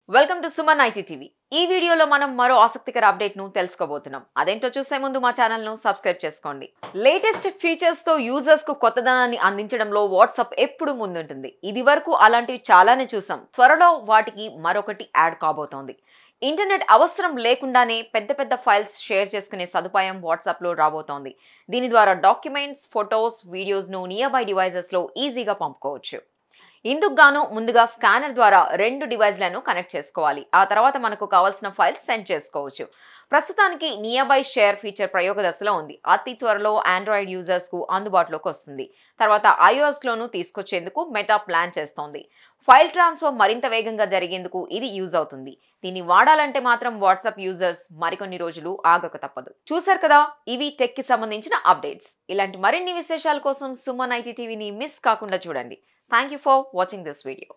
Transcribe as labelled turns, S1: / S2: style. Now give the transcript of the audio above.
S1: Welcome to Suman IT TV. ఈ వీడియోలో మనం మరో ఆసక్తికర అప్డేట్ ను తెలుసుకోబోతున్నాం. అదేంటో చూసే ముందు మా ఛానల్ ను సబ్స్క్రైబ్ చేసుకోండి. లేటెస్ట్ ఫీచర్స్ తో యూజర్స్ కు కొత్తదనాన్ని అందించడంలో వాట్సాప్ ఎప్పుడు ముందుంటుంది. ఇది వరకు అలాంటివి చాలానే చూసాం. త్వరలో వాటికి మరొకటి యాడ్ కాబోతోంది. ఇంటర్నెట్ అవసరం లేకుండానే పెద్ద పెద్ద ఫైల్స్ షేర్ చేసుకునే సదుపాయం వాట్సాప్ లో రాబోతోంది. దీని ద్వారా డాక్యుమెంట్స్, ఫొటోస్, వీడియోస్ ను నియర్ బై డివైసెస్ లో ఈజీగా పంపుకోవచ్చు. ఇందుకు గాను ముందుగా స్కానర్ ద్వారా 2 డివైస్లను కనెక్ట్ చేసుకోవాలి. ఆ తర్వాత మనకు కావాల్సిన ఫైల్ సెండ్ చేసుకోవచ్చు. ప్రస్తుతానికి నియర్ బై షేర్ ఫీచర్ ప్రయోగ దశలో ఉంది. అతి త్వరలో ఆండ్రాయిడ్ యూజర్స్ కు అందుబాటులోకి వస్తుంది. తర్వాత iOS లోను తీసుకొచ్చేందుకు మెటా ప్లాన్ చేస్తోంది. ఫైల్ ట్రాన్స్ఫర్ మరింత వేగంగా జరిగేందుకు ఇది యూజ్ అవుతుంది. దీన్ని వాడాలంటే మాత్రం వాట్సాప్ యూజర్స్ మరికొన్ని రోజులు ఆగక తప్పదు. చూసారు కదా, ఇవి టెక్ కి సంబంధించిన అప్డేట్స్. ఇలాంటి మరిన్ని విశేషాల కోసం సుమన్ ఐటీ టీవీని మిస్ కాకుండా చూడండి. Thank you for watching this video.